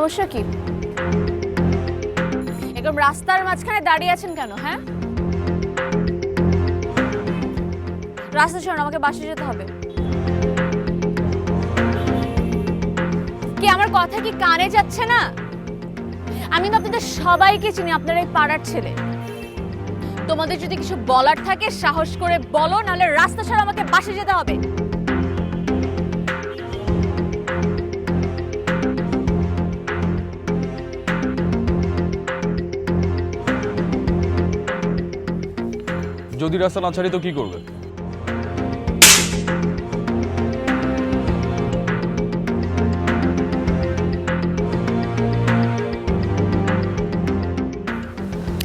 সমস্যা কি? একদম রাস্তার মাঝখানে দাঁড়িয়ে আছেন কেন? হ্যাঁ, রাস্তা ছাড়ুন, আমাকে বাসে যেতে হবে। কি আমার কথা কি কানে যাচ্ছে না? আমি তো আপনাদের সবাইকে চিনি, আপনারা এই পাড়ার ছেলে। তোমাদের যদি কিছু বলার থাকে সাহস করে বলো, নাহলে রাস্তা ছাড়া আমাকে বাসে যেতে হবে। যদি রাস্তা না ছাড়ি তো কি করবে?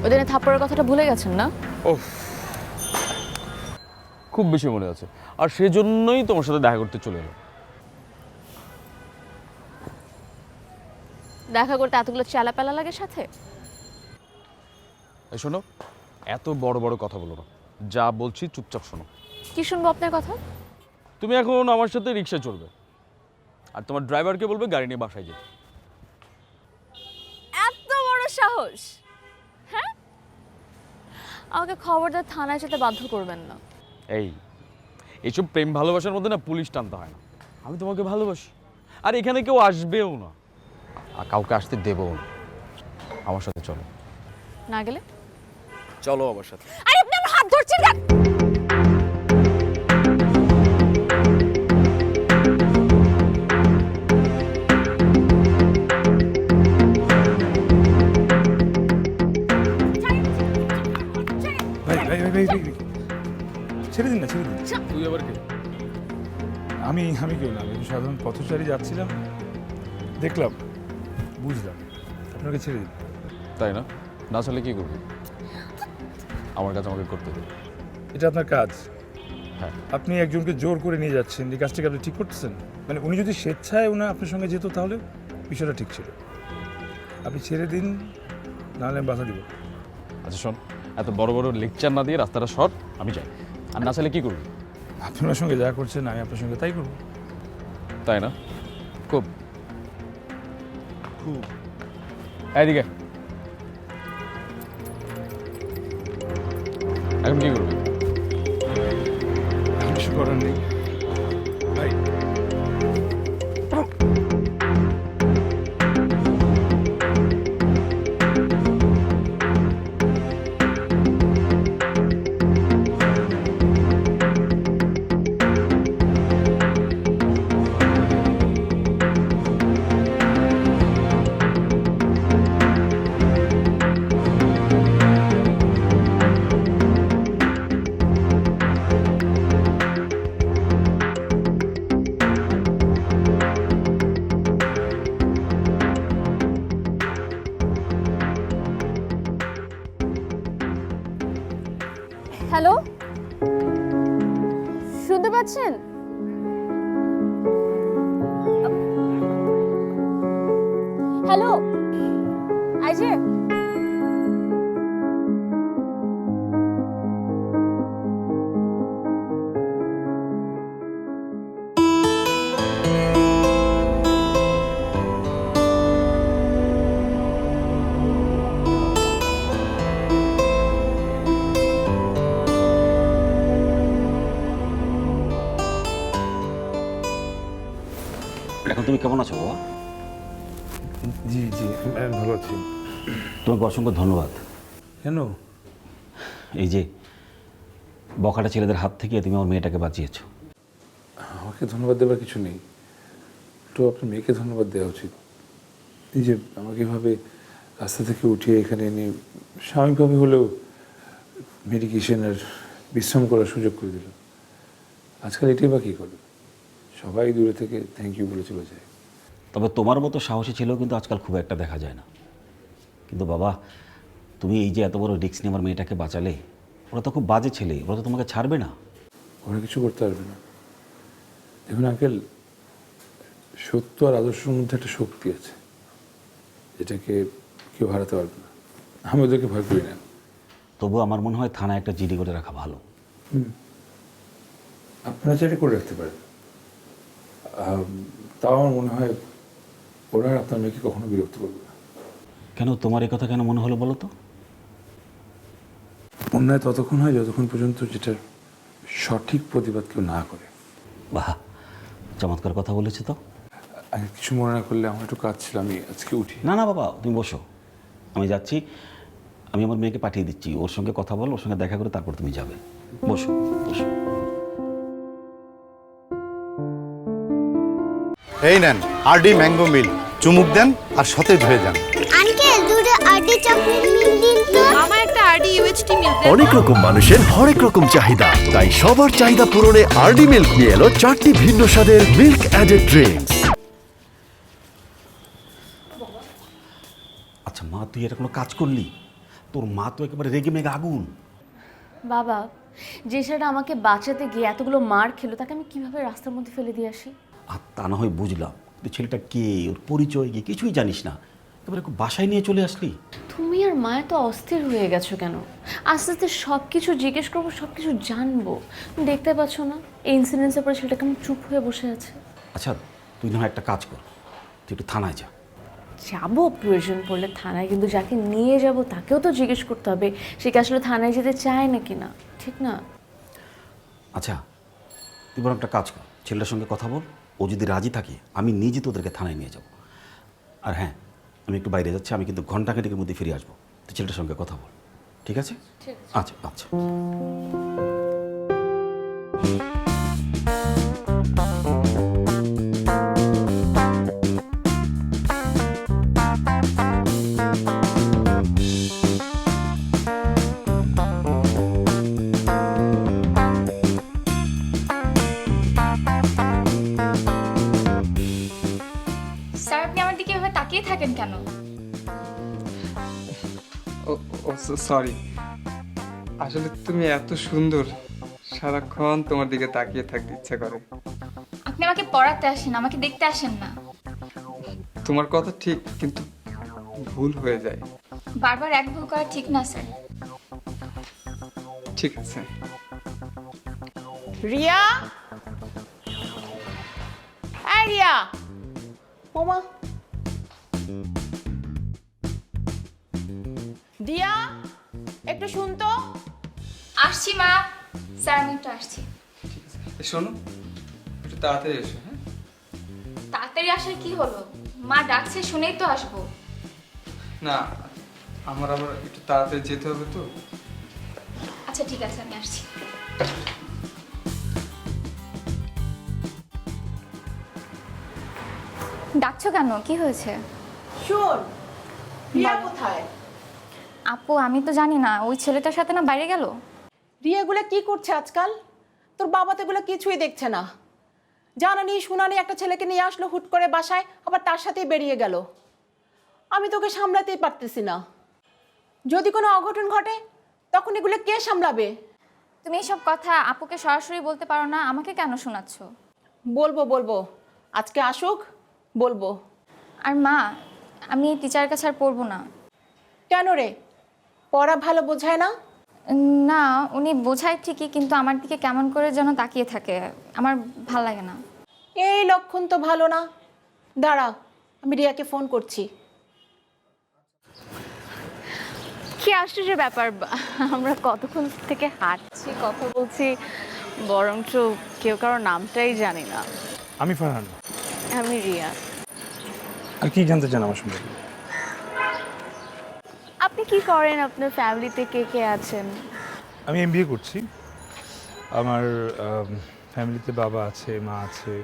ওই দিনে থাপ্পড়ের কথাটা ভুলে গেছেন না? ওহ, খুব বেশি মনে আছে, আর সেজন্যই তোমার সাথে দেখা করতে চলে এলাম। দেখা করতে এতগুলো চেলাপেলা লাগে সাথে? এই শোনো, এত বড় বড় কথা বলো না, যা বলছি চুপচাপ শোনো। কি শুনবো আপনার কথা? তুমি এখন আমার সাথে রিক্সায় চলবে, আর তোমার ড্রাইভারকে বলবে গাড়ি নিয়ে বাসায় যেতে। এত বড় সাহস! হ্যাঁ, আমাকে খবরদার থানায় যেতে বাধ্য করবেন না। এইসব প্রেম ভালোবাসার মধ্যে না পুলিশ টানতে হয় না। আমি তোমাকে ভালোবাসি, আর এখানে কেউ আসবেও না, আর কাউকে আসতে দেবও না। আমার সাথে চলো। না গেলে? চলো আমার সাথে। আরে আপনি আমার হাত ধরছেন কেন? ভাই ভাই ভাই ভাই ভাই, ছেড়ে দিন না, ছেড়ে দিন। তুই আবার কে? আমি কেউ না, আমি সাধারণ পথচারী যাচ্ছিলাম, দেখলাম, বুঝলাম, আপনাকে ছেড়ে দিন। তাই না? না চাইলে কি করবি? আমার কাছে আমাকে করতে দেবে। এটা আপনার কাজ। হ্যাঁ। আপনি একজনকে জোর করে নিয়ে যাচ্ছেন, এই কাজটাকে আপনি ঠিক করতেছেন? মানে উনি যদি স্বেচ্ছায় আপনার সঙ্গে যেত তাহলে বিষয়টা ঠিক ছিল। আপনি ছেড়ে দিন, নাহলে আমি বাধা দিব। আচ্ছা শোন, এত বড় বড় লেকচার না দিয়ে রাস্তাটা সর, আমি যাই। আর না চাইলে কি করবি? আপনার সঙ্গে যা করছেন আমি আপনার সঙ্গে তাই করবো। তাই না? খুব খুব এদিকে এখন কি করবি? কিছু করার নেই ভাই। হ্যালো, শুনতে পাচ্ছেন? হ্যালো, এই যে এখন তুমি কেমন আছো বাবা? জি জি, আমি ভালো আছি। তোমাকে অসংখ্য ধন্যবাদ। কেন? এই যে বখাটা ছেলেদের হাত থেকে তুমি আমার মেয়েটাকে বাঁচিয়েছো। আমাকে ধন্যবাদ দেওয়ার কিছু নেই, তো আপনার মেয়েকে ধন্যবাদ দেওয়া উচিত। এই যে আমাকে এভাবে রাস্তা থেকে উঠিয়ে এখানে এনে স্বাভাবিকভাবে হলেও মেডিকেশনের বিশ্রাম করার সুযোগ করে দিল। আজকাল এটাই বা কী করবে, সবাই দূরে থেকে থ্যাংক ইউ বলে চলে যায়। তবে তোমার মতো সাহসী ছেলেও কিন্তু আজকাল খুব একটা দেখা যায় না। কিন্তু বাবা, তুমি এই যে এত বড় রিস্ক নিয়ে আমার মেয়েটাকে বাঁচালে, ওরা তো খুব বাজে ছেলে, ওরা তো তোমাকে ছাড়বে না। ওরা কিছু করতে পারবে না। দেখুন আঙ্কেল, সত্য আর আদর্শের মধ্যে একটা শক্তি আছে, যেটাকে কেউ হারাতে পারবে না। আমি ওদেরকে ভয় করি না। তবু আমার মনে হয় থানায় একটা জিডি করে রাখা ভালো। আপনারা চাইলে করে রাখতে পারেন, তাও আমার মনে হয় ওরা আর আপনার মেয়েকে কখনো বিরক্ত করবে না। কেন তোমার এই কথা কেন মনে হলো বলো তো? অন্যায় ততক্ষণ হয় যতক্ষণ পর্যন্ত যেটার সঠিক প্রতিবাদ কেউ না করে। বাহ, চমৎকার কথা বলেছো তো। আর কিছু মনে না করলে আমার একটু কাজ ছিল, আমি আজকে উঠি। না না বাবা, তুমি বসো, আমি যাচ্ছি। আমি আমার মেয়েকে পাঠিয়ে দিচ্ছি, ওর সঙ্গে কথা বল, ওর সঙ্গে দেখা করে তারপর তুমি যাবে। বসো বসো। এই নেন আরডি ম্যাঙ্গো মিল, চুমুক দেন আর সতেজ হয়ে যান। আঙ্কেল দুটো আরডি চকলেট মিল দিন তো। আমার একটা আরডি ইউএইচটি মিল দেন। অনেক রকম মানুষের হরেক রকম চাহিদা, তাই সবার চাহিদা পূরণে আরডি মিল্ক নিয়ে এলো 4টি ভিন্ন স্বাদের মিল্ক অ্যাডেড ড্রিঙ্কস। আচ্ছা মা, তুই এটা কোনো কাজ করলি? তোর মা তো একেবারে রেগে মেগে আগুন। বাবা, যে সেটা আমাকে বাঁচাতে গিয়ে এতগুলো মার খেলো, তাকে আমি কিভাবে রাস্তার মধ্যে ফেলে দিয়ে আসি? আর তা না হয় বুঝলাম, কিন্তু ছেলেটা কে, ওর পরিচয় কি কিছুই জানিস না, একেবারে বাসায় নিয়ে চলে আসলি। তুমি আর মা তো অস্থির হয়ে গেছো কেন? আস্তে আস্তে সব কিছু জিজ্ঞেস করবো, সব কিছু জানবো। তুমি দেখতে পাচ্ছ না এই ইনসিডেন্সের পরে ছেলেটা কেমন চুপ হয়ে বসে আছে? আচ্ছা তুই না হয় একটা কাজ কর, তুই একটু থানায় যা। যাবো প্রয়োজন পড়লে থানায়, কিন্তু যাকে নিয়ে যাব তাকেও তো জিজ্ঞেস করতে হবে সে কি আসলে থানায় যেতে চায় নাকি না, ঠিক না? আচ্ছা তুই বরং একটা কাজ কর, ছেলেটার সঙ্গে কথা বল, ও যদি রাজি থাকে আমি নিজে তোদেরকে থানায় নিয়ে যাব। আর হ্যাঁ, আমি একটু বাইরে যাচ্ছি, আমি কিন্তু ঘন্টাখানেকের মধ্যে ফিরে আসবো। তুই ছেলেটার সঙ্গে কথা বল, ঠিক আছে? ঠিক আছে। আচ্ছা আচ্ছা। স্যার আপনি আমার দিকে এভাবে তাকিয়ে থাকেন কেন? ও সরি, আসলে তুমি এত সুন্দর, সারাক্ষণ তোমার দিকে তাকিয়ে থাকতে ইচ্ছা করে। আপনি আমাকে পড়াতে আসেন, আমাকে দেখতে আসেন না। তোমার কথা ঠিক, কিন্তু ভুল হয়ে যায়। বারবার এক ভুল করা ঠিক না স্যার। ঠিক আছে। রিয়া, এই রিয়া, ওমা, দিয়া একটু শুনতো। আসছি মা। স্যার আমি একটু আসছি। শোনো, একটু তাড়াতাড়ি এসো। হ্যাঁ, তাড়াতাড়ি আসার কি হলো? মা ডাকছে শুনেই তো আসবো। না আমার আবার একটু তাড়াতাড়ি যেতে হবে তো। আচ্ছা ঠিক আছে, আমি আসছি। ডাকছো কেন, কি হয়েছে? শোন, রিয়া কোথায়? আপু আমি তো জানি না, ওই ছেলেটার সাথে না বাইরে গেল। রিয়া এগুলো কি করছে আজকাল? তোর বাবা তো এগুলো কিছুই দেখছে না। জানানি শুনানি একটা ছেলেকে নিয়ে আসলো হুট করে বাসায়, আবার তার সাথেই বেরিয়ে গেল। আমি তোকে সামলাতেই পারতেছি না। যদি কোনো অঘটন ঘটে তখন এগুলো কে সামলাবে? তুমি এসব কথা আপুকে সরাসরি বলতে পারো না, আমাকে কেন শোনাচ্ছ? বলবো বলবো, আজকে আসুক বলবো। আর মা, আমি এই টিচারের কাছে আর পড়বো না। কেন রে, পড়া ভালো বোঝায় না? না, উনি বোঝায় ঠিকই, কিন্তু আমার দিকে কেমন করে যেন তাকিয়ে থাকে, আমার ভাল লাগে না। এই লক্ষণ তো ভালো না। দাঁড়া, আমি রিয়াকে ফোন করছি। কি আশ্চর্য ব্যাপার, আমরা কতক্ষণ থেকে হাঁটছি, কথা বলছি, বরঞ্চ কেউ কারো নামটাই জানি না। আমি ফারহান। আমি রিয়া। আর কি জানতে চান আমার সম্পর্কে? আপনি কি করেন? আপনার ফ্যামিলিতে কে কে আছেন? আমি এমবিএ করছি। আমার ফ্যামিলিতে বাবা আছে, মা আছে,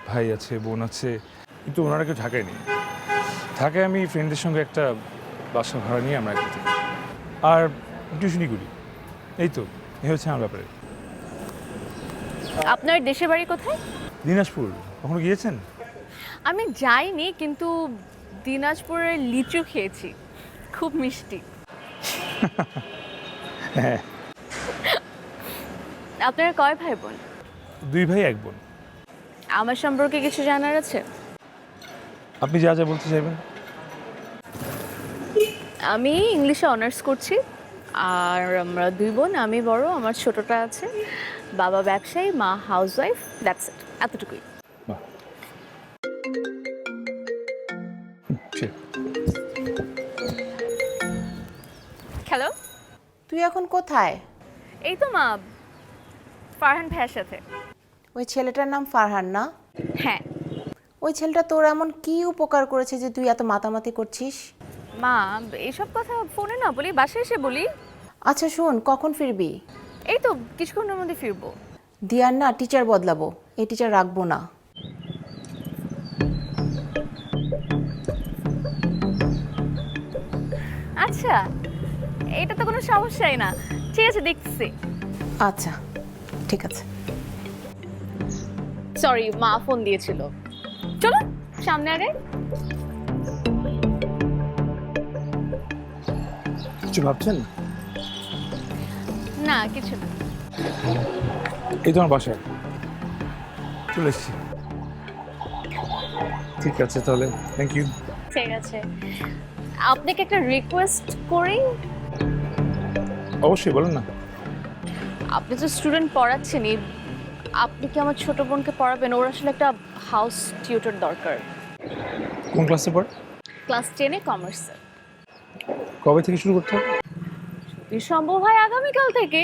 ভাই আছে, বোন আছে, কিন্তু ওনারা কেউ ঢাকায় নেই। ঢাকায় আমি ফ্রেন্ডদের সঙ্গে একটা বাসা ভাড়া নিয়ে আমরা একসাথে থাকি। আর টিউশনি করি। এই তো, এই হচ্ছে আমার ব্যাপারে। আপনার দেশের বাড়ি কোথায়? দিনাজপুর। কখনো গিয়েছেন? আমি যাইনি, কিন্তু দিনাজপুরের লিচু খেয়েছি, খুব মিষ্টি। হ্যাঁ। আপনার কয় ভাই বোন? 2 ভাই 1 বোন। আমার সম্পর্কে কিছু জানার আছে? আপনি যা যা বলতে চাইবেন। আমি ইংলিশে অনার্স করছি, আর আমরা 2 বোন, আমি বড়, আমার ছোটটা আছে। বাবা ব্যবসায়ী, মা হাউসওয়াইফ, দ্যাটস ইট, এতটুকুই। বাহ। হ্যালো, তুই এখন কোথায়? এই তো মা, ফারহান ভাইয়ের সাথে। ওই ছেলেটার নাম ফারহান না? হ্যাঁ ওই ছেলেটা তোর এমন কি উপকার করেছে যে তুই এত মাতামাতি করছিস? মা, এইসব কথা ফোনে না বলি, বাসায় এসে বলি। আচ্ছা শোন, কখন ফিরবি? এই তো কিছুক্ষণের মধ্যে ফিরবো। দিয়ার না টিচার বদলাবো, এই টিচার রাখবো না। আচ্ছা, এটা তো কোনো সমস্যাই না। ঠিক আছে, দেখছি। আচ্ছা ঠিক আছে। সরি, মা ফোন দিয়েছিল। চলো সামনে আগে। কিছু ভাবছেন? না, কিছু না। এই তোমার বাসায় চলে এসেছি। ঠিক আছে তাহলে, থ্যাংক ইউ। ঠিক আছে, আপনাকে একটা রিকোয়েস্ট করি। অবশ্যই বলেন না। আপনি তো স্টুডেন্ট পড়াচ্ছেনই, আপনি কি আমার ছোট বোনকে পড়াবেন? ওর আসলে একটা হাউস টিউটর দরকার। কোন ক্লাসে পড়ে? ক্লাস 10-এ কমার্সে। কবে থেকে শুরু করতে হবে? যদি সম্ভব হয় আগামীকাল থেকে।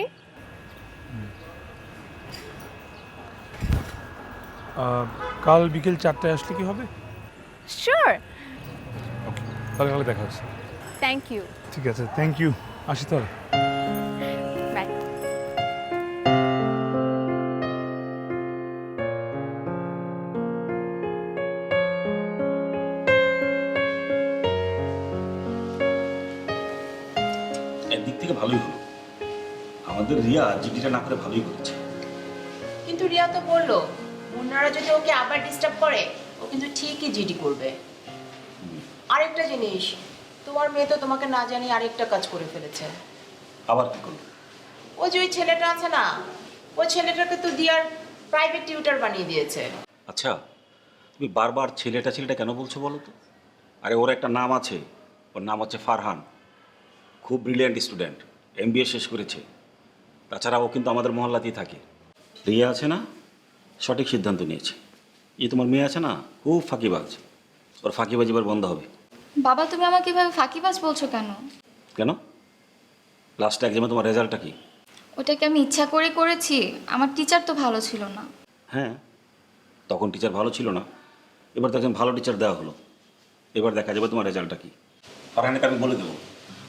কাল বিকেল 4টায় আসলে কি হবে? শিওর। ওকে, তাহলে কালকে দেখা হচ্ছে। Thank you. ঠিক আছে, থ্যাংক ইউ। আসি তাহলে। বাই। একদিক থেকে ভালোই হলো, আমাদের রিয়া জিডিটা না করে ভালোই করেছে। কিন্তু রিয়া তো বললো মুন্নারা যদি ওকে আবার ডিস্টার্ব করে ও কিন্তু ঠিকই জিডি করবে। আরেকটা জিনিস, তোমার মেয়ে তো তোমাকে না জানি আরেকটা কাজ করে ফেলেছে। আবার কি করলো? ও যে ওই ছেলেটা আছে না, ওই ছেলেটাকে তো দিয়ার প্রাইভেট টিউটর বানিয়ে দিয়েছে। আচ্ছা, তুমি বারবার ছেলেটা ছেলেটা কেন বলছো বলো তো? আরে ওর একটা নাম আছে, ওর নাম হচ্ছে ফারহান। খুব ব্রিলিয়ান্ট স্টুডেন্ট, এমবিএ শেষ করেছে। তাছাড়া ও কিন্তু আমাদের মহল্লাতেই থাকে। রিয়া আছে না, সঠিক সিদ্ধান্ত নিয়েছে। এই তোমার মেয়ে আছে না, খুব ফাঁকিবাজ। ওর ফাঁকিবাজ এবার বন্ধ হবে। বাবা, তুমি আমাকে এভাবে ফাঁকিবাজ বলছো কেন? কেন? লাস্ট এক্সামে তোমার রেজাল্টটা কি? ওটা কি আমি ইচ্ছা করে করেছি? আমার টিচার তো ভালো ছিল না। হ্যাঁ, তখন টিচার ভালো ছিল না, এবার তো একজন ভালো টিচার দেওয়া হলো। এবার দেখা যাবে তোমার রেজাল্টটা কি। ফারহানকে আমি বলে দেবো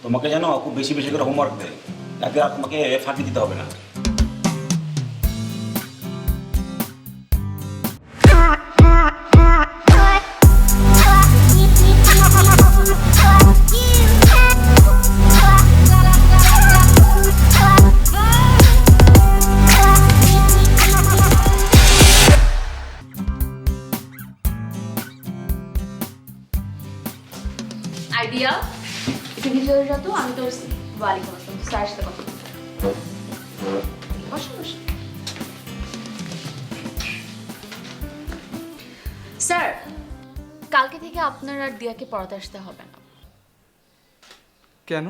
তোমাকে যেন খুব বেশি বেশি করে হোমওয়ার্ক দেয়, তাকে আর তোমাকে ফাঁকি দিতে হবে না। আইডিয়া, একটু ভিতরে যা তো, আমি তোর ওয়ালাইকুম আসসালাম স্যারের সাথে কথা বলবো। বসো বসো। স্যার, কালকে থেকে আপনার আর দিয়াকে পড়াতে আসতে হবে না। কেন?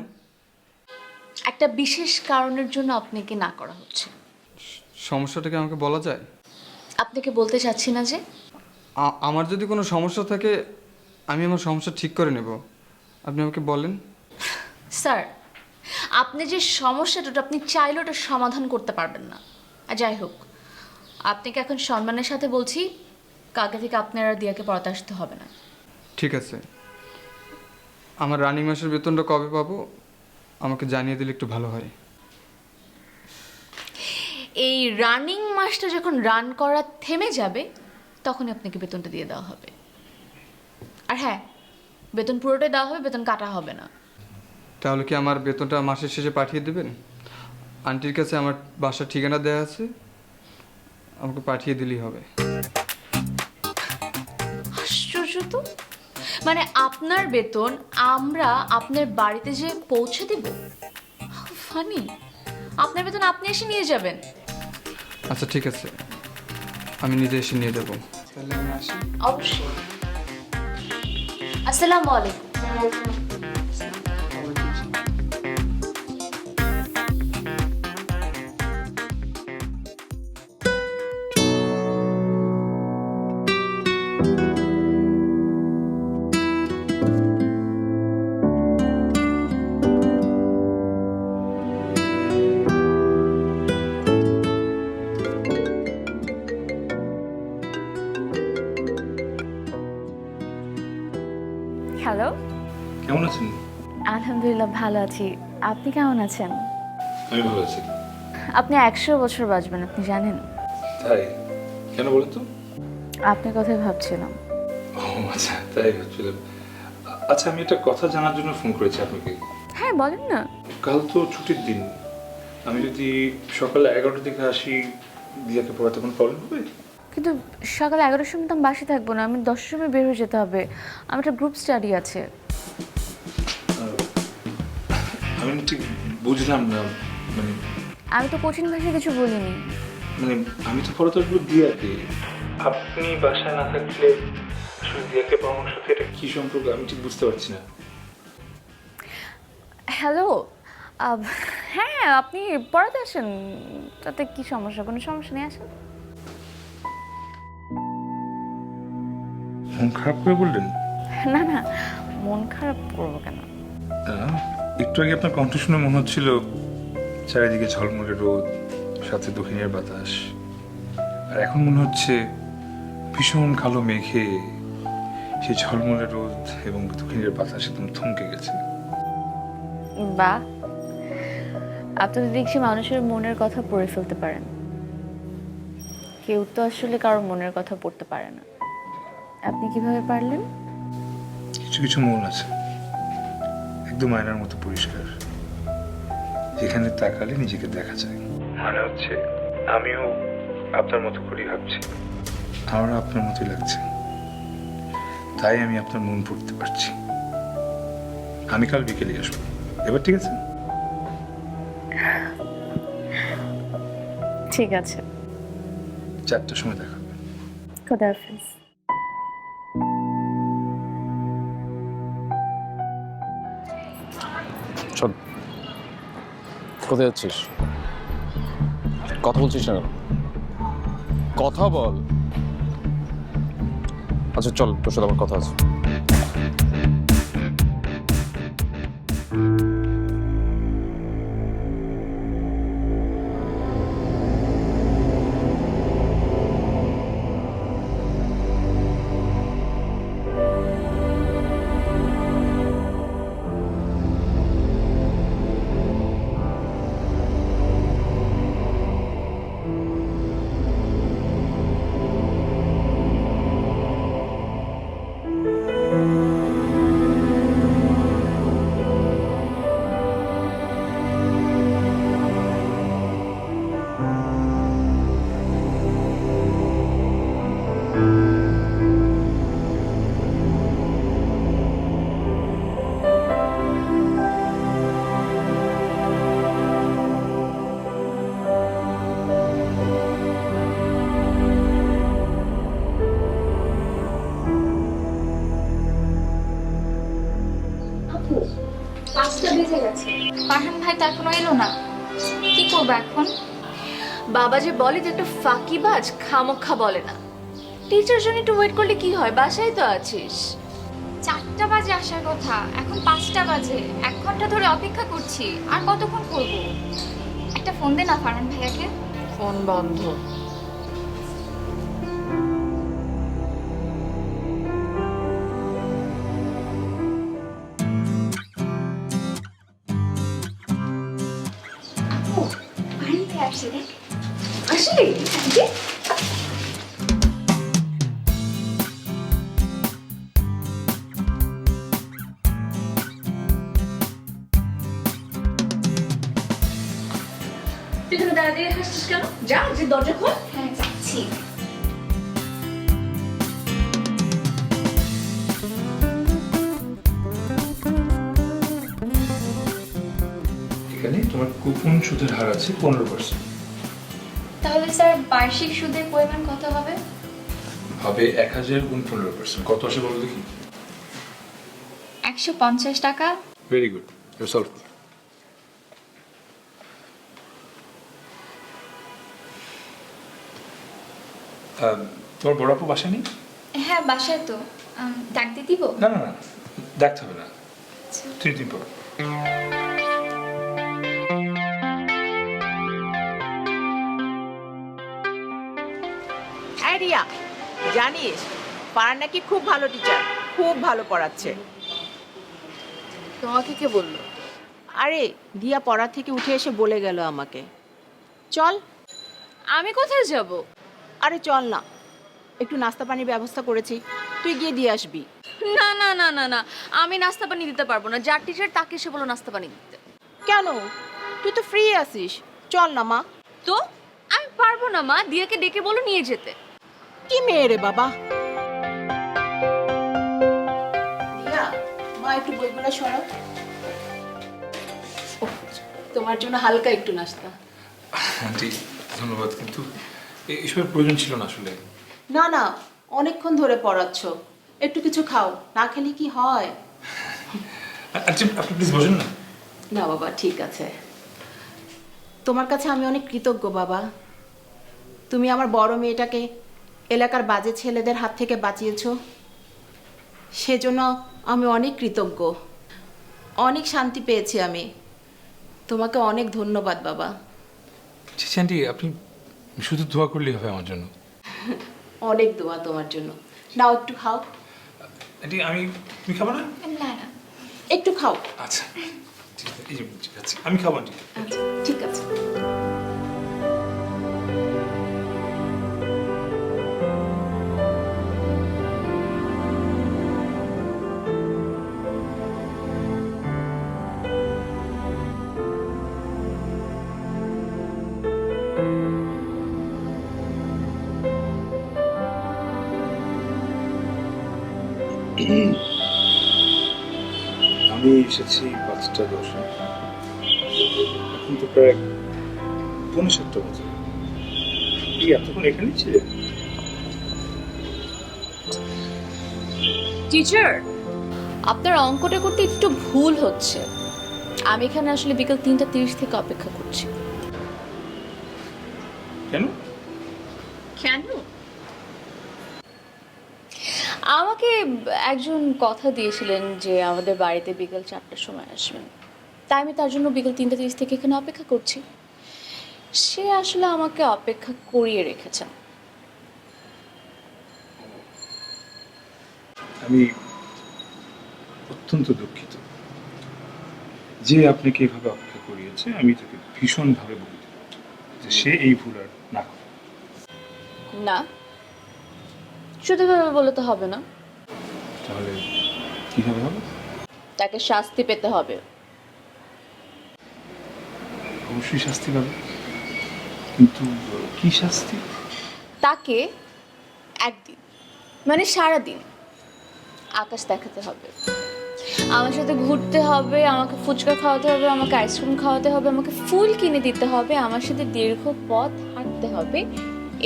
একটা বিশেষ কারণের জন্য আপনাকে না করা হচ্ছে। সমস্যাটা কি আমাকে বলা যায়? আপনাকে বলতে চাচ্ছি না যে। আমার যদি কোনো সমস্যা থাকে আমি আমার সমস্যা ঠিক করে নেব, আপনি আমাকে বলেন। স্যার, আপনি যে সমস্যাটা আপনি চাইলে ওটা সমাধান করতে পারবেন না। আর যাই হোক, আপনাকে এখন সম্মানের সাথে বলছি, কালকে থেকে আপনার আর দিয়াকে পড়াতে আসতে হবে না। ঠিক আছে, আমার রানিং মাসের বেতনটা কবে পাবো আমাকে জানিয়ে দিলে একটু ভালো হয়। এই রানিং মাসটা যখন রান করা থেমে যাবে তখনই আপনাকে বেতনটা দিয়ে দেওয়া হবে। আর হ্যাঁ, বেতন পুরোটাই দেওয়া হবে, বেতন কাটা হবে না। তাহলে কি আমার বেতনটা মাসের শেষে পাঠিয়ে দেবেন? আন্টির কাছে আমার বাসার ঠিকানা দেওয়া আছে, আমাকে পাঠিয়ে দিলেই হবে। আশ্চর্য তো, মানে আপনার বেতন আমরা আপনার বাড়িতে যে পৌঁছে দিব? ফানি, আপনার বেতন আপনি এসে নিয়ে যাবেন। আচ্ছা ঠিক আছে, আমি নিজে এসে নিয়ে যাবো। তাহলে আমি আসি। অবশ্যই। আসসালামু আলাইকুম। কেমন আছেন? আলহামদুলিল্লাহ ভালো আছি। আপনি কেমন আছেন? আমি ভালো আছি। আপনি 100 বছর বাঁচবেন, আপনি জানেন? তাই? কেন বলো তো? আপনার কথাই ভাবছিলাম। ও আচ্ছা, তাই ভাবছিলাম। আচ্ছা, আমি একটা কথা জানার জন্য ফোন করেছি আপনাকে। হ্যাঁ বলেন না। কাল তো ছুটির দিন, আমি যদি সকালে 11টার দিকে আসি, দিয়াকে পড়াতে কোনো প্রবলেম হবে? কিন্তু সকাল 11টার সময় তো আমি বাসে থাকবো না, আমি 10টার সময় বের হয়ে যেতে হবে। আমার একটা গ্রুপ স্টাডি আছে। আমি ঠিক বুঝলাম না, মানে আমি তো কঠিন ভাষায় কিছু বলিনি। মানে আমি তো পড়াতে আসবো দিয়াকে। আপনি বাসায় না থাকলে আসলে দিয়াকে পড়ানোর সাথে এটা কি সম্পর্ক আমি ঠিক বুঝতে পারছি না। হ্যালো, হ্যাঁ আপনি পড়াতে আসেন, তাতে কি সমস্যা? কোনো সমস্যা নেই, আসেন। মন খারাপ করে বললেন? না না, মন খারাপ করবো কেন? একটু আগে আপনার কণ্ঠ শুনে মনে হচ্ছিল চারিদিকে ঝলমলে রোদ, সাথে দক্ষিণের বাতাস, আর এখন মনে হচ্ছে ভীষণ কালো মেঘে সেই ঝলমলে রোদ এবং দক্ষিণের বাতাস একদম থমকে গেছে। বাহ, আপনি তো দেখছি মানুষের মনের কথা পড়ে ফেলতে পারেন। কেউ তো আসলে কারোর মনের কথা পড়তে পারে না। আপনি কিভাবে পারলেন? কিছু কিছু মন আছে একদম আয়নার মতো পরিষ্কার, যেখানে তাকালে নিজেকে দেখা যায়। মনে হচ্ছে আমিও আপনার মতো করেই ভাবছি, আমারও আপনার মতোই লাগছে, তাই আমি আপনার মন পড়তে পারছি। আমি কাল বিকেলে আসবো, এবার ঠিক আছে? ঠিক আছে, 4টার সময় দেখা হবে। খোদা হাফেজ। চল, কোথায় যাচ্ছিস? কথা বলছিস না কেন? কথা বল। আচ্ছা চল, তোর সাথে আমার কথা আছে। ফারহান ভাই তো এখনো এলো না, কি করবো এখন? বাবা যে বলে যে একটা ফাঁকিবাজ খামোক্ষা বলে না। টিচার জন্য একটু ওয়েট করলে কি হয়, বাসায় তো আছিস। 4টা বাজে আসার কথা, এখন 5টা বাজে। 1 ঘন্টা ধরে অপেক্ষা করছি, আর কতক্ষণ করবো? একটা ফোন দে না ফারহান ভাইয়াকে। ফোন বন্ধ। ফারহান ভাই আসছে, দেখ। আসলে তুই এখানে দাঁড়িয়ে হাসছিস কেন? যা, যে দরজা খোল। হ্যাঁ যাচ্ছি। এখানে তোমার কুপন সুদের হার আছে 15%। তাহলে স্যার বার্ষিক সুদের পরিমাণ কত হবে? হবে 1000 গুণ 15%। কত আসে বলো দেখি? 150 টাকা। Very good, you solve. তোমার বড় আপু বাসা নেই? হ্যাঁ বাসায় তো। ডাক দিয়ে দিব? না না না, দেখতে হবে না, তুই পড়ো। রিয়া, জানিস পাড়ার নাকি খুব ভালো টিচার, খুব ভালো পড়াচ্ছে। তোমাকে কে বললো? আরে দিয়া পড়া থেকে উঠে এসে বলে গেল আমাকে। চল। আমি কোথায় যাব? আরে চল না, একটু নাস্তা পানির ব্যবস্থা করেছি, তুই গিয়ে দিয়ে আসবি। না না না না না, আমি নাস্তা পানি দিতে পারবো না। যার টিচার তাকে এসে বলো নাস্তা পানি দিতে। কেন? তুই তো ফ্রি আছিস, চল না মা। তো আমি পারবো না মা, দিয়াকে ডেকে বলো নিয়ে যেতে। কি মেয়ে রে বাবা। দিয়া, মা একটু বইগুলো সরাও। ওহ, তোমার জন্য হালকা একটু নাস্তা। আন্টি ধন্যবাদ, কিন্তু এসবের প্রয়োজন ছিল না আসলে। না না, অনেকক্ষণ ধরে পড়াচ্ছ, একটু কিছু খাও, না খেলে কি হয়? আচ্ছা আপনি প্লিজ বসেন না। না বাবা, ঠিক আছে। তোমার কাছে আমি অনেক কৃতজ্ঞ বাবা। তুমি আমার বড় মেয়েটাকে এলাকার বাজে ছেলেদের হাত থেকে বাঁচিয়েছো, সেজন্য আমি অনেক কৃতজ্ঞ। অনেক শান্তি পেয়েছি আমি। তোমাকে অনেক ধন্যবাদ বাবা। আন্টি আপনি শুধু দোয়া করলেই হবে আমার জন্য। অনেক দোয়া তোমার জন্য। নাও একটু খাও। আন্টি তুমি খাবো না? না না, একটু খাও। আচ্ছা ঠিক আছে, এই যে ঠিক আছে, আমি খাবো আন্টি। আচ্ছা ঠিক আছে। আমি এসেছি 5টা 10। এখন তো প্রায় 5:45 বাজে। এই এতক্ষণ এখানেই ছিলে? টিচার, আপনার অঙ্কটা করতে একটু ভুল হচ্ছে। আমি এখানে আসলে বিকেল 3:30 থেকে অপেক্ষা করছি। কেন? কেন? আমাকে একজন কথা দিয়েছিলেন যে আমাদের বাড়িতে বিকেল 4টার সময় আসবেন, তাই আমি তার জন্য বিকেল 3:30 থেকে এখানে অপেক্ষা করছি। সে আসলে আমাকে অপেক্ষা করিয়ে রেখেছেন। আমি অত্যন্ত দুঃখিত যে আপনাকে এভাবে অপেক্ষা করিয়েছে। আমি তাকে ভীষণভাবে বলি যে সে এই ভুল আর না করে। না, শুধুভাবে বলে তো হবে না, তাহলে কিভাবে হবে? তাকে শাস্তি পেতে হবে। অবশ্যই শাস্তি পাবে, কিন্তু কি শাস্তি? তাকে একদিন মানে সারাদিন আকাশ দেখাতে হবে, আমার সাথে ঘুরতে হবে, আমাকে ফুচকা খাওয়াতে হবে, আমাকে আইসক্রিম খাওয়াতে হবে, আমাকে ফুল কিনে দিতে হবে, আমার সাথে দীর্ঘ পথ হাঁটতে হবে,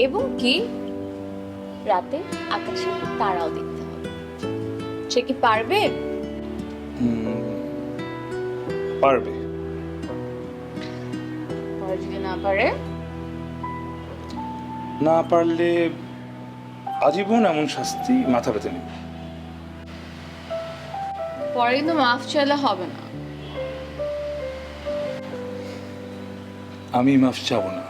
এবং কি রাতে আকাশে তারাও দেখতে হবে। সে কি পারবে? পারবে। আর যদি না পারে? না পারলে আজীবন এমন শাস্তি মাথা পেতে নেবে। পরে কিন্তু মাফ চাইলে হবে না। আমি মাফ চাবো না।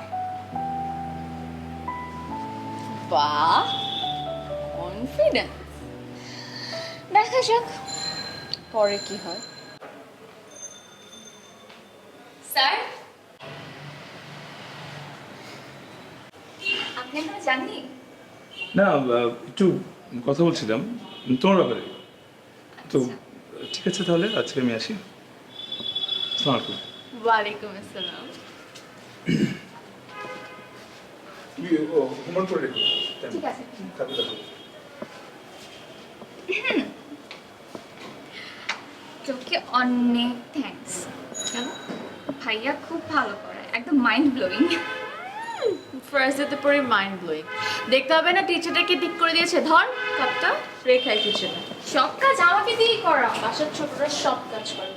বাহ, কনফিডেন্স। দেখা যাক পরে কি হয়। স্যার, আপনি এখনো জাননি? না, একটু কথা বলছিলাম তোমার ব্যাপারে। তো ঠিক আছে, তাহলে আজকে আমি আসি। আসসালামু আলাইকুম। ওয়ালাইকুম আসসালাম। তুমি হোমওয়ার্ক করে রেখো। ঠিক আছে। তোকে অনেক থ্যাঙ্কস। ভাইয়া খুব ভালো করে, একদম মাইন্ড ব্লোয়িং। ফার্স্ট ডেতে পরে মাইন্ড ব্লোয়িং। দেখতে হবে না টিচারটাকে ঠিক করে দিয়েছে। ধর কাপটা রেখাই কিচেনে। সব কাজ আমাকে দিয়েই করা। বাসার ছোটরা সব কাজ করে।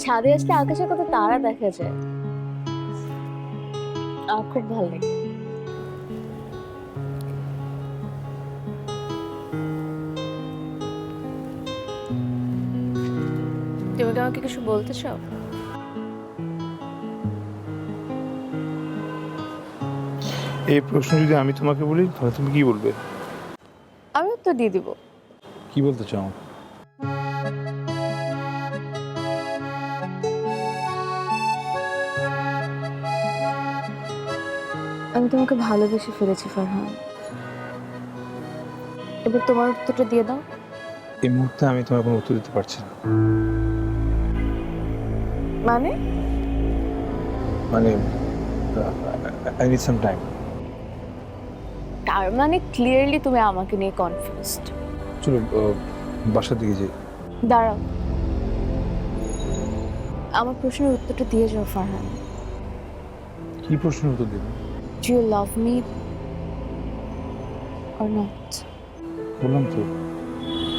ছাদে আসলে আকাশে কত তারা দেখা যায়, আমার খুব ভালো লাগে। তুমি কি আমাকে কিছু বলতে চাও? এই প্রশ্ন যদি আমি তোমাকে বলি তাহলে তুমি কি বলবে? আমি উত্তর দিয়ে দিব। কি বলতে চাও? আমি তোমাকে ভালোবেসে ফেলেছি ফারহান। এবার তোমার উত্তরটা দিয়ে দাও। এই মুহূর্তে আমি তোমার কোনো উত্তর দিতে পারছি না। মানে মানে আই নিড সাম টাইম। তার মানে ক্লিয়ারলি তুমি আমাকে নিয়ে কনফিউজড। চলো বাসার দিকে যাই। দাঁড়াও, আমার প্রশ্নের উত্তরটা দিয়ে যাও ফারহান। কি প্রশ্নের উত্তর দেব? Do you love me or not? বললাম তো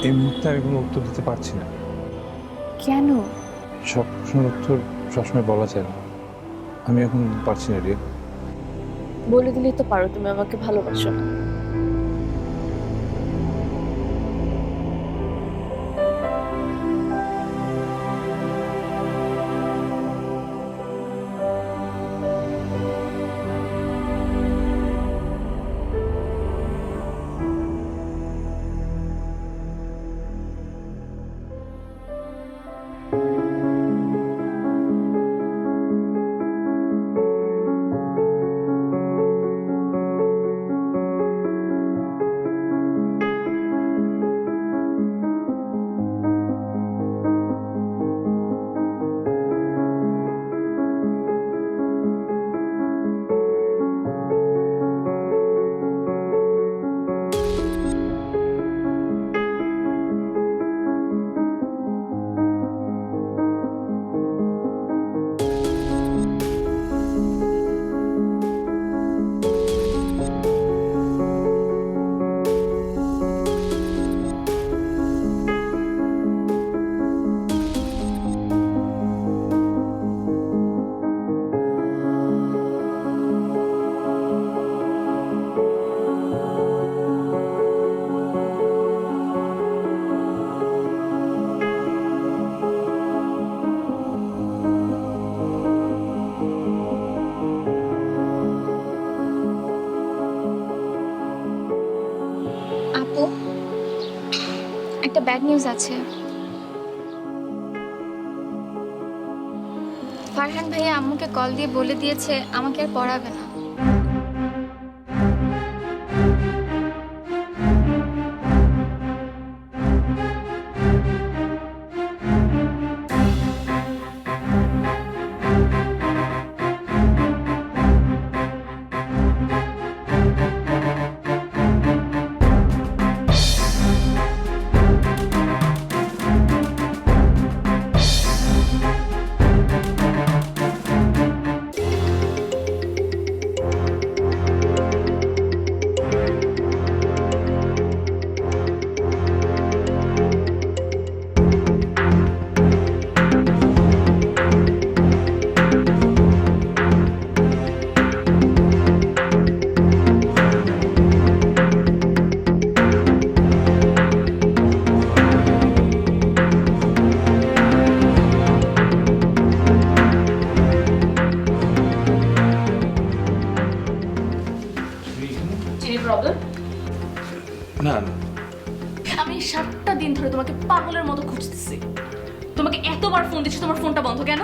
এই মুহূর্তে আমি কোনো উত্তর দিতে পারছি না। কেন? সব প্রশ্নের উত্তর সবসময় বলা যায় না। আমি এখন পারছি না রে। বলে দিলেই তো পারো তুমি আমাকে ভালোবাসো না। আপু, একটা ব্যাড নিউজ আছে। ফারহান ভাইয়া আম্মুকে কল দিয়ে বলে দিয়েছে আমাকে আর পড়াবে না। চিনি প্রবলেম? না না আমি 7টা দিন ধরে তোমাকে পাগলের মতো খুঁজতেছি। তোমাকে এতবার ফোন দিচ্ছি, তোমার ফোনটা বন্ধ কেন?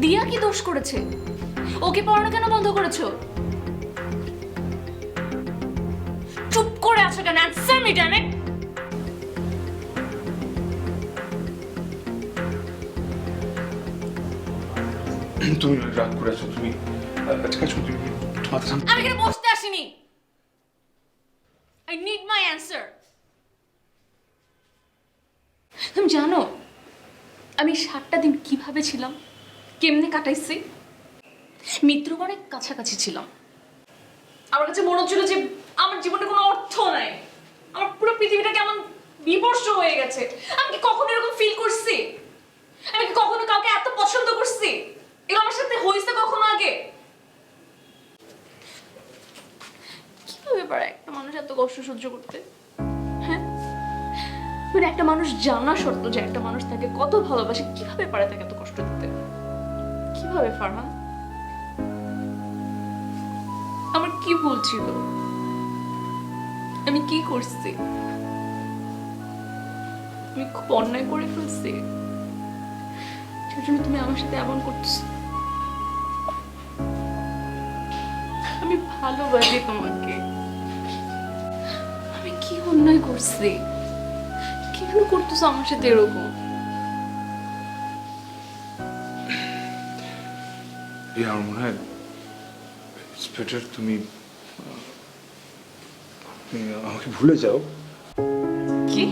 দিয়া কি দোষ করেছে? ওকে পড়ানো কেন বন্ধ করেছো? চুপ করে আছো কেন? Answer me damn it. তুমি রাগ করে আছো, তুমি আজকে তুমি মাথা ঠান্ডা। আমি এখানে বসতে আসিনি। I need my answer. তুমি জানো আমি 7টা দিন কিভাবে ছিলাম, কেমনে কাটাইছি? মৃত্যুর কাছাকাছি ছিলাম। আমার কাছে মনে হচ্ছিল যে আমার জীবনে কোনো অর্থ নাই, আমার পুরো পৃথিবীটা কেমন বিমর্ষ হয়ে গেছে। আমি কি কখনো এরকম ফিল করছি? আমি কি কখনো কাউকে এত পছন্দ করছি? এগুলো আমার সাথে হয়েছে কখনো আগে? কিভাবে পারে একটা মানুষ এত কষ্ট সহ্য করতে? হ্যাঁ, মানে একটা মানুষ জানা সত্ত্বেও যে একটা মানুষ তাকে কত ভালোবাসে, কিভাবে পারে তাকে এত কষ্ট দিতে? কিভাবে ফারহান? আমার কি ভুল ছিল? আমি কি করছি? আমি খুব অন্যায় করে ফেলছি, যার জন্য তুমি আমার সাথে এমন করছো। আমি ভালোবাসি তোমাকে। আমি কি অন্যায় করছি? কেন করতেছো আমার সাথে এরকম? আমার মনে হয় বেটার তুমি আমাকে ভুলে যাও। কি?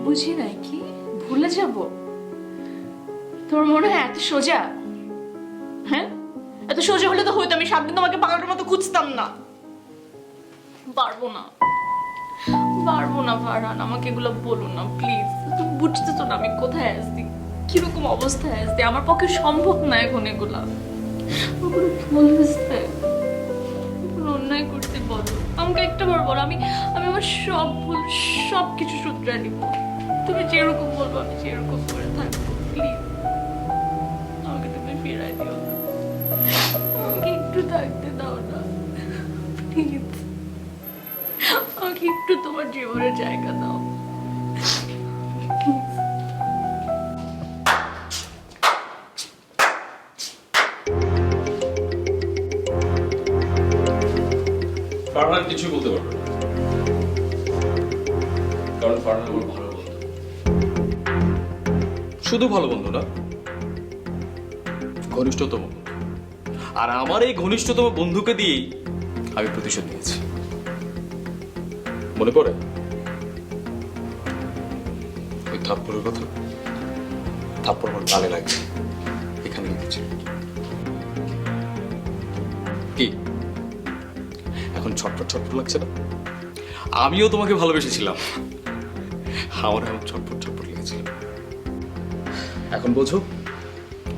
বুঝি নাই, কি ভুলে যাব? তোমার মনে হয় এত সোজা? হ্যাঁ, এত সোজা হলে তো হয়তো আমি 7 দিন তোমাকে পাগলের মতো খুঁজতাম না। পারবো না, পারবো না ফারহান, আমাকে এগুলো বলো না প্লিজ। তুমি বুঝতেছো না আমি কোথায় আছি, কিরকম অবস্থায় আছি। আমার পক্ষে সম্ভব না এখন এগুলা। ভুল হয়েছে, অন্যায় করতে বলো, আমাকে একটা বার বলো। আমি আমার সব ভুল সব কিছু শুধরে নিব। তুমি যেরকম বলবো আমি সেরকম করে থাকবো। প্লিজ আমাকে তুমি ফিরাই দিও না, আমাকে একটু থাকতে দাও না প্লিজ। আমাকে একটু তোমার জীবনের জায়গা দাও। ফারহান কিছু বলতে পারবে না, কারণ ফারহান আমার ভালো বন্ধু। শুধু ভালো বন্ধু না, ঘনিষ্ঠতম বন্ধু। আর আমার এই ঘনিষ্ঠতম বন্ধুকে দিয়েই আমি প্রতিশোধ নিয়েছি। মনে পড়ে ওই থাপ্পড়ের কথা? থাপ্পড় আমার গালে লাগছে, এখানে লিখেছি। কি এখন ছটফট ছটফট লাগছে না? আমিও তোমাকে ভালোবেসেছিলাম, আমার এখন ছটফট ছটফট লেগেছিল। এখন বোঝো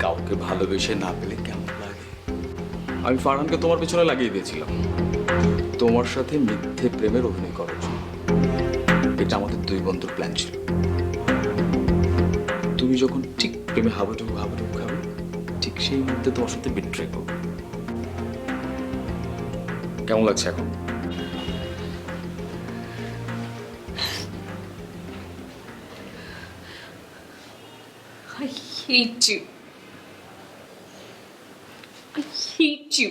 কাউকে ভালোবেসে না পেলে কেমন লাগে। আমি ফারহানকে তোমার পেছনে লাগিয়ে দিয়েছিলাম তোমার সাথে মিথ্যে প্রেমের অভিনয় করার জন্য। এটা আমাদের 2 বন্ধুর প্ল্যান ছিল। তুমি যখন ঠিক প্রেমে হাবুডুবু খাবে, ঠিক সেই মুহূর্তে তোমার সাথে বিট্রে করবো। কেমন লাগছে এখন? I hate you. I hate you.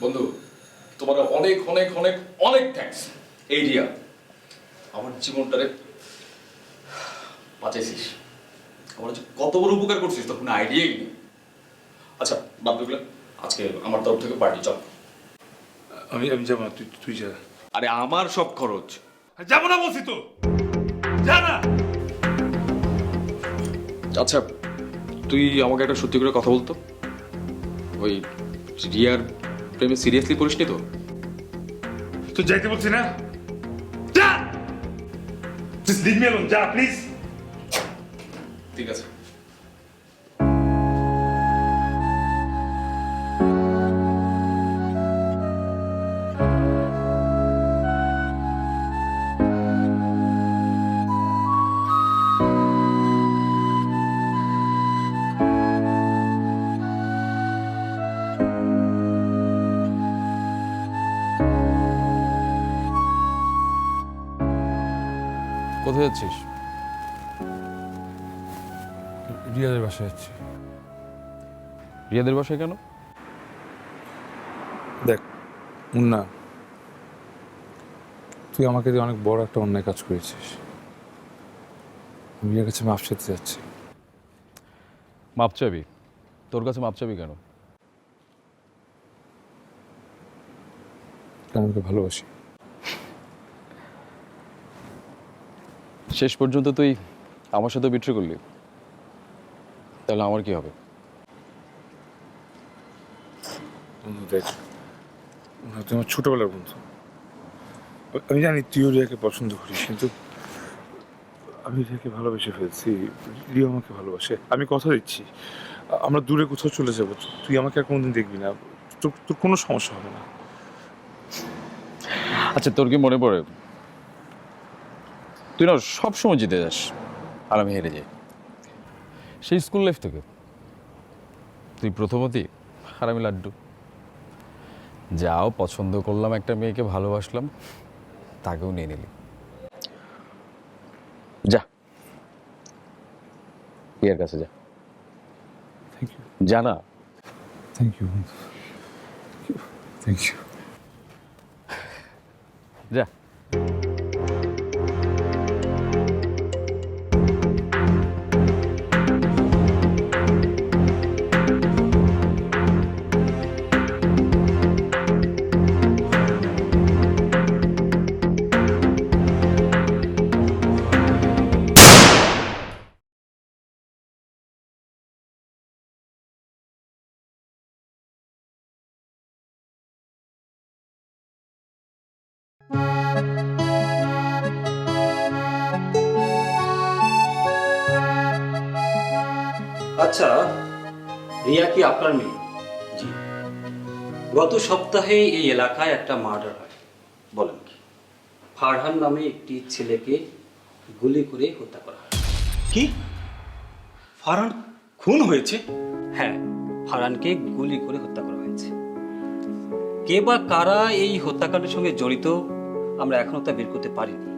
বন্ধু, তোমার অনেক অনেক অনেক অনেক থ্যাঙ্কস। এই রিয়া, আমার জীবনটারে বাঁচাইছিস। আমার যে কত বড় উপকার করছিস তখন আইডিয়াই নেই। আচ্ছা বাদ দিগুলো, আজকে আমার তরফ থেকে পার্টি চল। আমি যাবো না, তুই যা। আরে আমার সব খরচ। যাবো না বলছি তো, যা না। আচ্ছা তুই আমাকে একটা সত্যি করে কথা বলতো, ওই রিয়ার প্রেমে সিরিয়াসলি পড়িসনি তো? তুই যাইতে বলছি না, যা। Just leave me alone, যা প্লিজ। ঠিক আছে। কোথায় যাচ্ছিস? রিয়াদের বাসায় যাচ্ছি। রিয়াদের বাসায় কেন? দেখ মুন্না, তুই আমাকে দিয়ে অনেক বড় একটা অন্যায় কাজ করেছিস। রিয়ার কাছে মাফ চাইতে যাচ্ছি। মাপ চাবি? তোর কাছে মাপ চাবি কেন? কারণ আমাকে ভালোবাসি। শেষ পর্যন্ত তুই আমার সাথে বিট্রে করলি, তাহলে আমার কি হবে? বন্ধু দেখ, তুই আমার ছোটবেলার বন্ধু। আমি জানি তুইও রিয়াকে পছন্দ করিস, কিন্তু আমি রিয়াকে ভালোবেসে ফেলছি। রিয়া আমাকে ভালোবাসে। আমি কথা দিচ্ছি, আমরা দূরে কোথাও চলে যাবো, তুই আমাকে আর কোনোদিন দেখবি না। তোর কোনো সমস্যা হবে না। আচ্ছা, তোর কি মনে পড়ে তুই না সবসময় জিতে যাস আর আমি হেরে যাই? সেই স্কুল লাইফ থেকে তুই প্রথমতই আর আমি লাড্ডু। যাও পছন্দ করলাম একটা মেয়েকে, ভালোবাসলাম, তাকেও নিয়ে নিলি। যা রিয়ার কাছে যা। Thank you. যা না। থ্যাংক ইউ বন্ধু, থ্যাংক ইউ। যা। আচ্ছা, রিয়া কি আপনার মেয়ে? জি। গত সপ্তাহে এই এলাকায় একটা মার্ডার হয়। বলেন কি? ফারহান নামে একটি ছেলেকে গুলি করে হত্যা করা হয়। কি? ফারহান খুন হয়েছে? হ্যাঁ, ফারহানকে গুলি করে হত্যা করা হয়েছে। কে বা কারা এই হত্যাকাণ্ডের সঙ্গে জড়িত আমরা এখনো তা বের করতে পারিনি।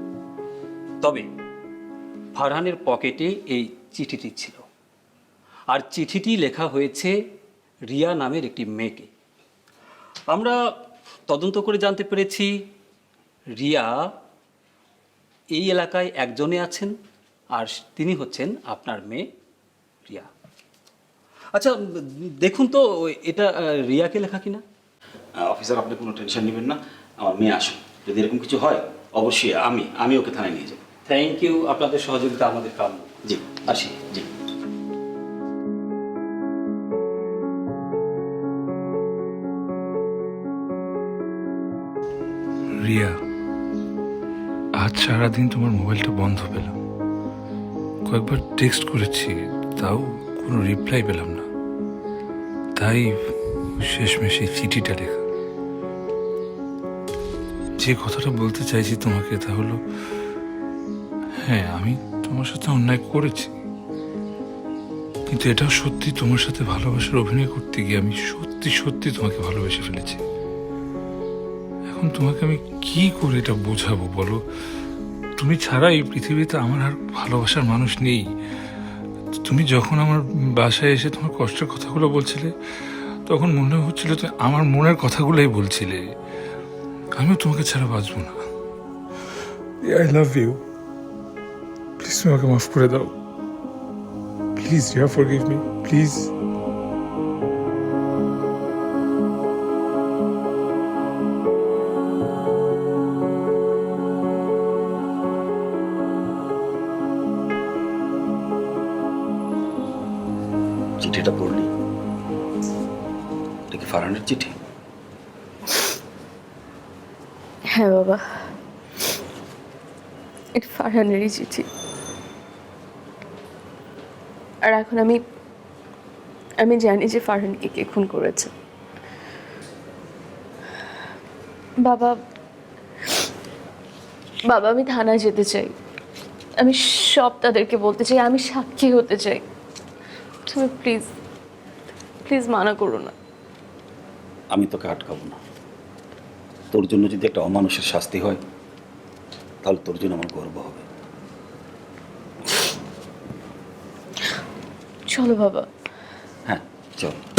তবে ফারহানের পকেটে এই চিঠিটি ছিল, আর চিঠিটি লেখা হয়েছে রিয়া নামের একটি মেয়েকে। আমরা তদন্ত করে জানতে পেরেছি রিয়া এই এলাকায় একজনে আছেন, আর তিনি হচ্ছেন আপনার মেয়ে রিয়া। আচ্ছা, দেখুন তো এটা রিয়াকে লেখা কিনা। অফিসার, আপনি কোনো টেনশন নেবেন না, আমার মেয়ে আসুন। যদি এরকম কিছু হয় অবশ্যই আমি ওকে থানায় নিয়ে যাব। থ্যাংক ইউ, আপনাদের সহযোগিতা আমাদের কাম্য। জি, আসি। জি। রিয়া, আজ সারাদিন তোমার মোবাইলটা বন্ধ পেলাম। কয়েকবার টেক্সট করেছি, তাও কোনো রিপ্লাই পেলাম না। তাই শেষমেশ এই চিঠিটা লেখা। যে কথাটা বলতে চাইছি তোমাকে তা হলো, হ্যাঁ আমি তোমার সাথে অন্যায় করেছি, কিন্তু এটাও সত্যি তোমার সাথে ভালোবাসার অভিনয় করতে গিয়ে আমি সত্যি সত্যি তোমাকে ভালোবেসে ফেলেছি। এখন তোমাকে আমি কি করে এটা বোঝাবো বলো? তুমি ছাড়া এই পৃথিবীতে আমার আর ভালোবাসার মানুষ নেই। তুমি যখন আমার বাসায় এসে তোমার কষ্টের কথাগুলো বলছিলে, তখন মনে হচ্ছিল তুমি আমার মনের কথাগুলোই বলছিলে। আমিও তোমাকে ছাড়া বাঁচবো না। I love you. প্লিজ তুমি আমাকে মাফ করে দাও। Please Riya, forgive me please. চিঠিটা পড়লি? এটা কি ফারহানের চিঠি? হ্যাঁ বাবা, এটা ফারহানেরই চিঠি। আর এখন আমি জানি যে ফারহানকে কে খুন করেছে। বাবা বাবা আমি থানায় যেতে চাই। আমি সব তাদেরকে বলতে চাই, আমি সাক্ষী হতে চাই। তুমি প্লিজ প্লিজ মানা করো না। আমি তোকে আটকাবো না। তোর জন্য যদি একটা অমানুষের শাস্তি হয়, তাহলে তোর জন্য আমার গর্ব হবে। চলো বাবা। হ্যাঁ চল।